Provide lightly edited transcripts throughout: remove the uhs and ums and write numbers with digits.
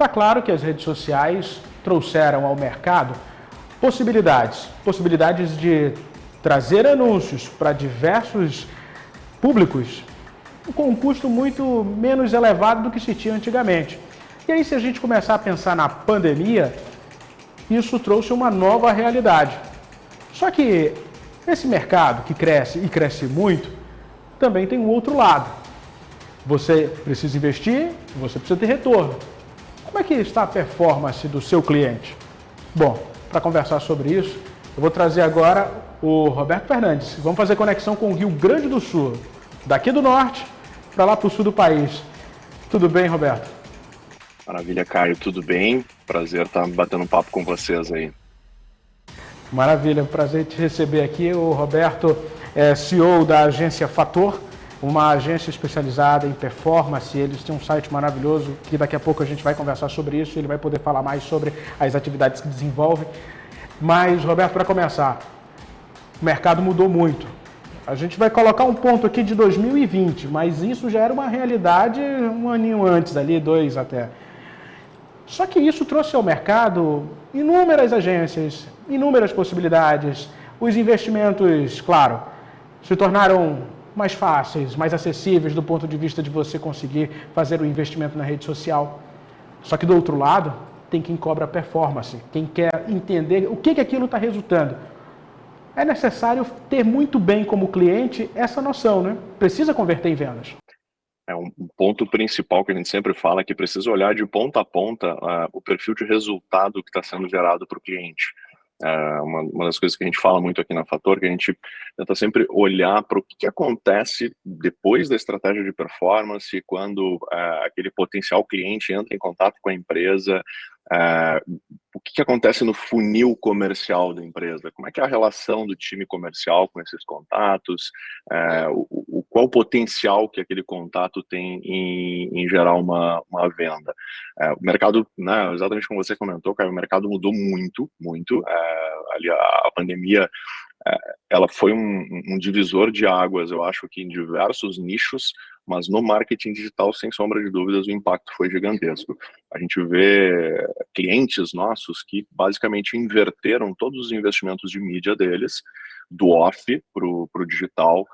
Está claro que as redes sociais trouxeram ao mercado possibilidades de trazer anúncios para diversos públicos com um custo muito menos elevado do que se tinha antigamente. E aí, se a gente começar a pensar na pandemia, isso trouxe uma nova realidade. Só que esse mercado que cresce e cresce muito, também tem um outro lado. Você precisa investir, você precisa ter retorno. Como é que está a performance do seu cliente? Bom, para conversar sobre isso, eu vou trazer agora o Roberto Fernandes. Vamos fazer conexão com o Rio Grande do Sul, daqui do norte para lá para o sul do país. Tudo bem, Roberto? Maravilha, Caio, tudo bem? Prazer estar batendo um papo com vocês aí. Maravilha, prazer te receber aqui. O Roberto é CEO da agência Fator, uma agência especializada em performance. Eles têm um site maravilhoso que daqui a pouco a gente vai conversar sobre isso. Ele vai poder falar mais sobre as atividades que desenvolvem. Mas, Roberto, para começar, o mercado mudou muito. A gente vai colocar um ponto aqui de 2020, mas isso já era uma realidade um aninho antes, ali, 2 até. Só que isso trouxe ao mercado inúmeras agências, inúmeras possibilidades. Os investimentos, claro, se tornaram mais fáceis, mais acessíveis do ponto de vista de você conseguir fazer o investimento na rede social. Só que do outro lado, tem quem cobra performance, quem quer entender o que aquilo está resultando. É necessário ter muito bem como cliente essa noção, né? Precisa converter em vendas. Um ponto principal que a gente sempre fala é que precisa olhar de ponta a ponta o perfil de resultado que está sendo gerado para o cliente. Uma das coisas que a gente fala muito aqui na Fator, que a gente tenta sempre olhar para o que acontece depois da estratégia de performance, quando aquele potencial cliente entra em contato com a empresa, o que acontece no funil comercial da empresa, como é que é a relação do time comercial com esses contatos, qual o potencial que aquele contato tem em gerar uma venda. O mercado, né, exatamente como você comentou, Caio, o mercado mudou muito, muito. Ali a pandemia, ela foi um divisor de águas, eu acho que em diversos nichos, mas no marketing digital, sem sombra de dúvidas, o impacto foi gigantesco. A gente vê clientes nossos que basicamente inverteram todos os investimentos de mídia deles, do off para o digital,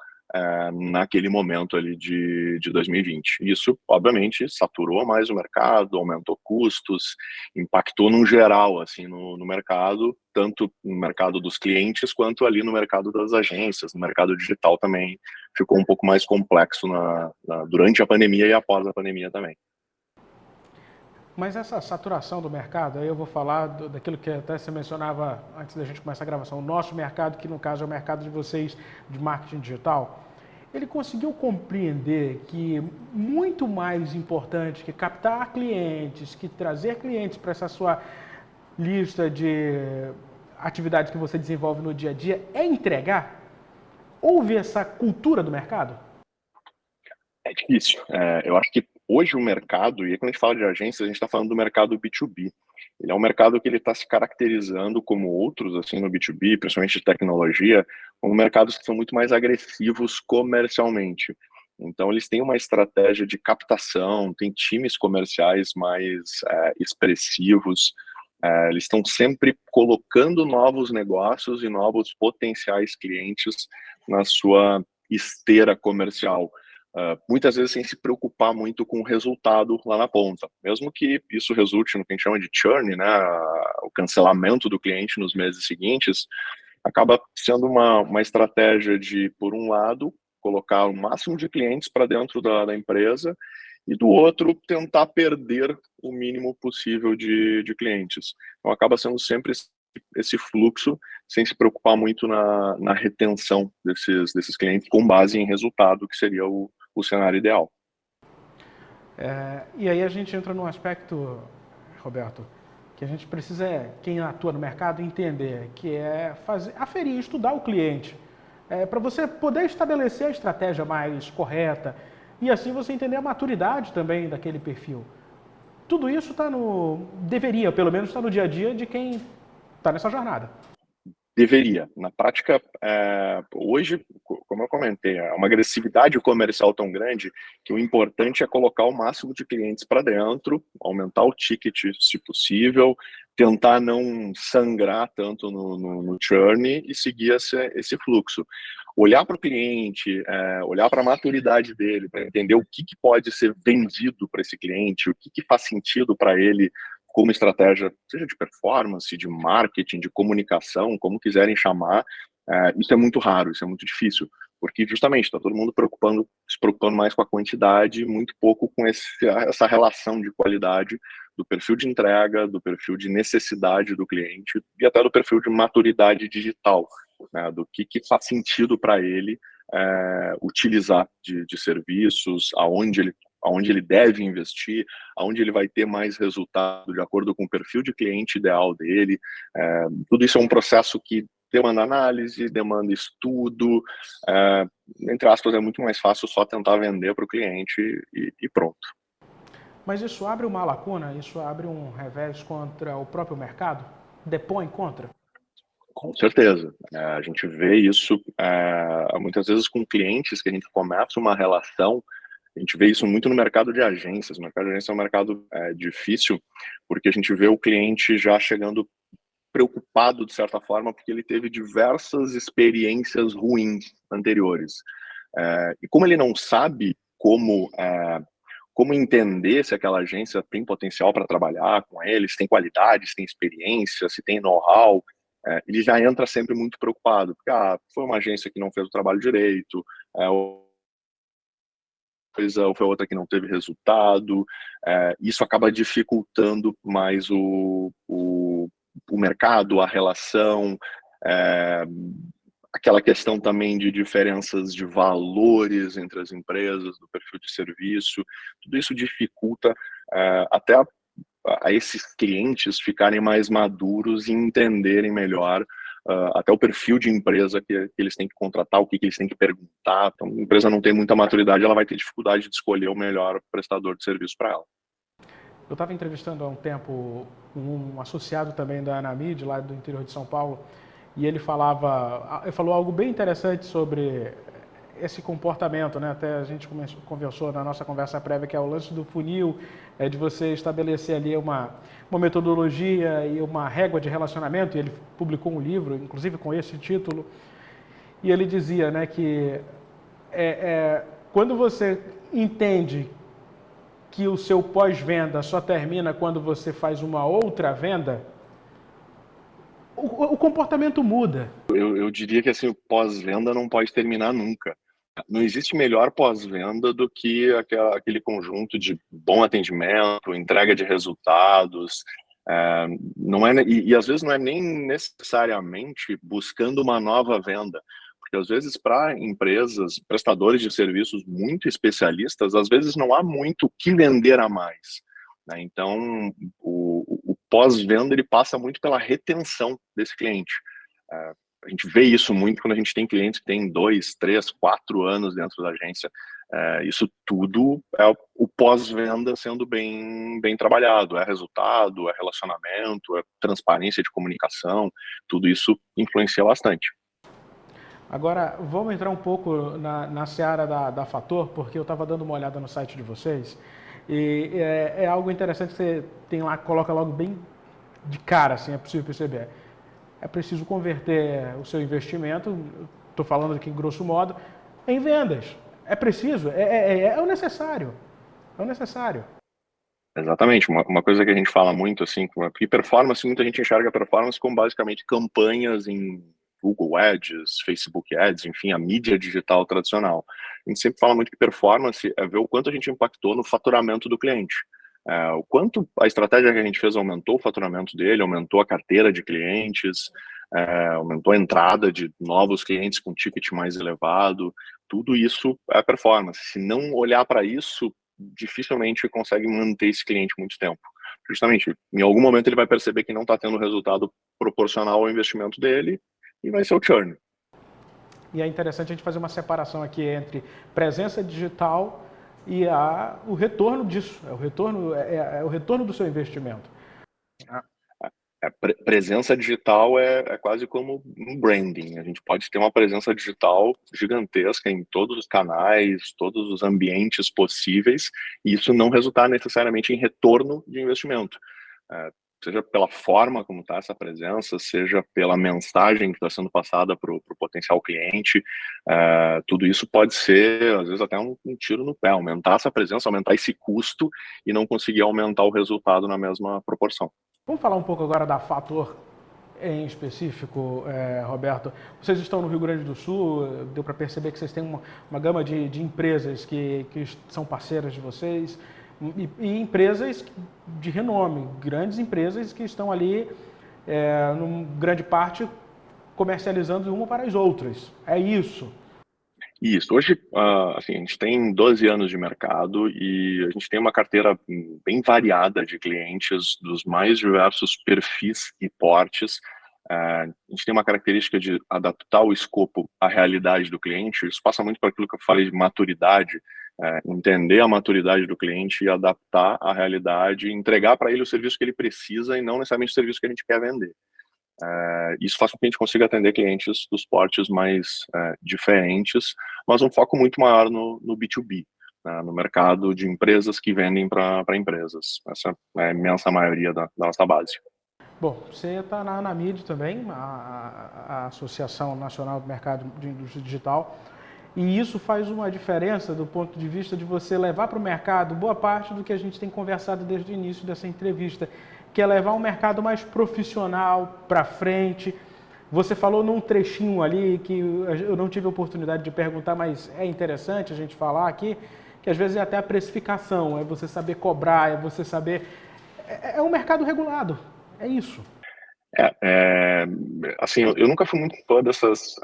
naquele momento ali de 2020. Isso, obviamente, saturou mais o mercado, aumentou custos, impactou num geral, assim, no mercado, tanto no mercado dos clientes, quanto ali no mercado das agências, no mercado digital também ficou um pouco mais complexo durante a pandemia e após a pandemia também. Mas essa saturação do mercado, aí eu vou falar daquilo que até você mencionava antes da gente começar a gravação, o nosso mercado, que no caso é o mercado de vocês de marketing digital, ele conseguiu compreender que muito mais importante que captar clientes, que trazer clientes para essa sua lista de atividades que você desenvolve no dia a dia, é entregar? Houve essa cultura do mercado? É difícil. Eu acho que hoje o mercado, e quando a gente fala de agências, a gente está falando do mercado B2B. Ele é um mercado que ele está se caracterizando como outros, assim, no B2B, principalmente de tecnologia, como mercados que são muito mais agressivos comercialmente. Então, eles têm uma estratégia de captação, tem times comerciais mais expressivos, eles estão sempre colocando novos negócios e novos potenciais clientes na sua esteira comercial. Muitas vezes sem se preocupar muito com o resultado lá na ponta, mesmo que isso resulte no que a gente chama de churn, né, o cancelamento do cliente nos meses seguintes, acaba sendo uma estratégia de, por um lado, colocar o máximo de clientes para dentro da empresa e, do outro, tentar perder o mínimo possível de clientes. Então, acaba sendo sempre esse fluxo, sem se preocupar muito na retenção desses clientes com base em resultado, que seria o cenário ideal. E aí a gente entra num aspecto, Roberto, que a gente precisa, quem atua no mercado, entender, que é aferir, estudar o cliente, para você poder estabelecer a estratégia mais correta e assim você entender a maturidade também daquele perfil. Tudo isso deveria, pelo menos, estar no dia a dia de quem está nessa jornada. Deveria. Na prática, hoje, como eu comentei, é uma agressividade comercial tão grande que o importante é colocar o máximo de clientes para dentro, aumentar o ticket se possível, tentar não sangrar tanto no churn e seguir esse fluxo. Olhar para o cliente, olhar para a maturidade dele, para entender o que pode ser vendido para esse cliente, o que faz sentido para ele como estratégia, seja de performance, de marketing, de comunicação, como quiserem chamar, isso é muito raro, isso é muito difícil, porque justamente está todo mundo se preocupando mais com a quantidade, muito pouco com essa relação de qualidade do perfil de entrega, do perfil de necessidade do cliente e até do perfil de maturidade digital, né, do que faz sentido para ele utilizar de serviços, aonde ele deve investir, aonde ele vai ter mais resultado de acordo com o perfil de cliente ideal dele. Tudo isso é um processo que demanda análise, demanda estudo, entre aspas, é muito mais fácil só tentar vender para o cliente e pronto. Mas isso abre uma lacuna, isso abre um revés contra o próprio mercado? Depõe contra? Com certeza. A gente vê isso muitas vezes com clientes que a gente começa uma relação. A gente vê isso muito no mercado de agências. O mercado de agências é um mercado difícil, porque a gente vê o cliente já chegando preocupado, de certa forma, porque ele teve diversas experiências ruins anteriores. E como ele não sabe como entender se aquela agência tem potencial para trabalhar com ele, se tem qualidade, se tem experiência, se tem know-how, ele já entra sempre muito preocupado, porque foi uma agência que não fez o trabalho direito, ou foi outra que não teve resultado. Isso acaba dificultando mais o mercado, a relação, aquela questão também de diferenças de valores entre as empresas, do perfil de serviço, tudo isso dificulta até a esses clientes ficarem mais maduros e entenderem melhor até o perfil de empresa que eles têm que contratar, o que eles têm que perguntar. Então, a empresa não tem muita maturidade, ela vai ter dificuldade de escolher o melhor prestador de serviço para ela. Eu estava entrevistando há um tempo um associado também da Anamid, lá do interior de São Paulo, e ele falou algo bem interessante sobre esse comportamento, né? Até a gente conversou na nossa conversa prévia, que é o lance do funil, de você estabelecer ali uma metodologia e uma régua de relacionamento, e ele publicou um livro, inclusive com esse título, e ele dizia, né, que quando você entende que o seu pós-venda só termina quando você faz uma outra venda, o comportamento muda. Eu diria que assim, o pós-venda não pode terminar nunca. Não existe melhor pós-venda do que aquele conjunto de bom atendimento, entrega de resultados. Não é, e às vezes não é nem necessariamente buscando uma nova venda, porque às vezes para empresas, prestadores de serviços muito especialistas, às vezes não há muito o que vender a mais, né? Então, o pós-venda ele passa muito pela retenção desse cliente. A gente vê isso muito quando a gente tem clientes que têm 2, 3, 4 anos dentro da agência. Isso tudo é o pós-venda sendo bem trabalhado. É resultado, é relacionamento, é transparência de comunicação. Tudo isso influencia bastante. Agora, vamos entrar um pouco na seara da Fator, porque eu estava dando uma olhada no site de vocês e é algo interessante que você tem lá, coloca logo bem de cara, assim, é possível perceber. É preciso converter o seu investimento, estou falando aqui em grosso modo, em vendas. É preciso, é o necessário. É o necessário. Exatamente. Uma coisa que a gente fala muito, assim, que performance, muita gente enxerga performance como basicamente campanhas em Google Ads, Facebook Ads, enfim, a mídia digital tradicional. A gente sempre fala muito que performance é ver o quanto a gente impactou no faturamento do cliente. O quanto a estratégia que a gente fez aumentou o faturamento dele, aumentou a carteira de clientes, aumentou a entrada de novos clientes com ticket mais elevado. Tudo isso é performance. Se não olhar para isso, dificilmente consegue manter esse cliente muito tempo. Justamente, em algum momento ele vai perceber que não está tendo resultado proporcional ao investimento dele e vai ser o churn. E é interessante a gente fazer uma separação aqui entre presença digital e o retorno disso, é o retorno do seu investimento. Presença digital é quase como um branding. A gente pode ter uma presença digital gigantesca em todos os canais, todos os ambientes possíveis, e isso não resultar necessariamente em retorno de investimento. Seja pela forma como está essa presença, seja pela mensagem que está sendo passada para o potencial cliente, tudo isso pode ser, às vezes, até um tiro no pé, aumentar essa presença, aumentar esse custo e não conseguir aumentar o resultado na mesma proporção. Vamos falar um pouco agora da Fator em específico, Roberto. Vocês estão no Rio Grande do Sul, deu para perceber que vocês têm uma gama de empresas que são parceiras de vocês e empresas de renome, grandes empresas que estão ali, em grande parte, comercializando uma para as outras. É isso. Isso. Hoje, assim, a gente tem 12 anos de mercado e a gente tem uma carteira bem variada de clientes dos mais diversos perfis e portes. A gente tem uma característica de adaptar o escopo à realidade do cliente. Isso passa muito para aquilo que eu falei de maturidade, entender a maturidade do cliente e adaptar à realidade, entregar para ele o serviço que ele precisa e não necessariamente o serviço que a gente quer vender. Isso faz com que a gente consiga atender clientes dos portes mais diferentes, mas um foco muito maior no B2B, né, no mercado de empresas que vendem para empresas. Essa é a imensa maioria da nossa base. Bom, você está na Anamid também, a Associação Nacional do Mercado de Indústria Digital, e isso faz uma diferença do ponto de vista de você levar para o mercado boa parte do que a gente tem conversado desde o início dessa entrevista, que é levar um mercado mais profissional para frente. Você falou num trechinho ali que eu não tive a oportunidade de perguntar, mas é interessante a gente falar aqui, que às vezes é até a precificação, é você saber cobrar, é você saber... É um mercado regulado, é isso. Assim, eu nunca fui muito fã dessas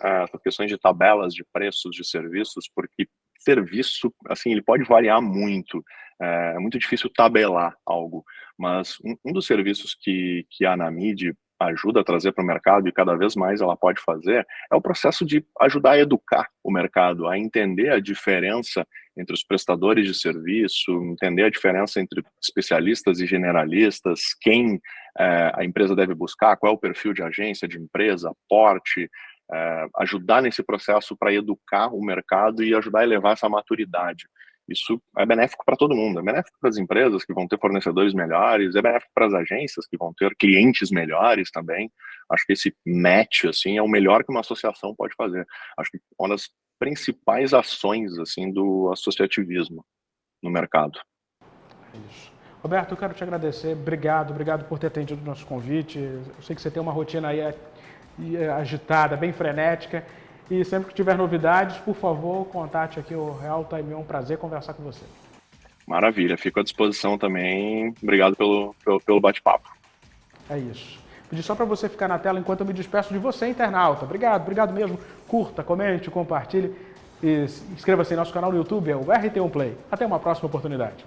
questões de tabelas de preços de serviços, porque serviço, assim, ele pode variar muito. É muito difícil tabelar algo, mas um dos serviços que a Anamid ajuda a trazer para o mercado e cada vez mais ela pode fazer é o processo de ajudar a educar o mercado, a entender a diferença entre os prestadores de serviço, entender a diferença entre especialistas e generalistas, quem a empresa deve buscar, qual é o perfil de agência, de empresa, porte, ajudar nesse processo para educar o mercado e ajudar a elevar essa maturidade. Isso é benéfico para todo mundo, é benéfico para as empresas que vão ter fornecedores melhores, é benéfico para as agências que vão ter clientes melhores também. Acho que esse match, assim, é o melhor que uma associação pode fazer. Acho que uma das principais ações, assim, do associativismo no mercado. É isso. Roberto, eu quero te agradecer, obrigado por ter atendido o nosso convite. Eu sei que você tem uma rotina aí agitada, bem frenética. E sempre que tiver novidades, por favor, contate aqui o Real Time. É um prazer conversar com você. Maravilha, fico à disposição também. Obrigado pelo bate-papo. É isso. Pedi só para você ficar na tela enquanto eu me despeço de você, internauta. Obrigado mesmo. Curta, comente, compartilhe e inscreva-se em nosso canal no YouTube, é o RT1 Play. Até uma próxima oportunidade.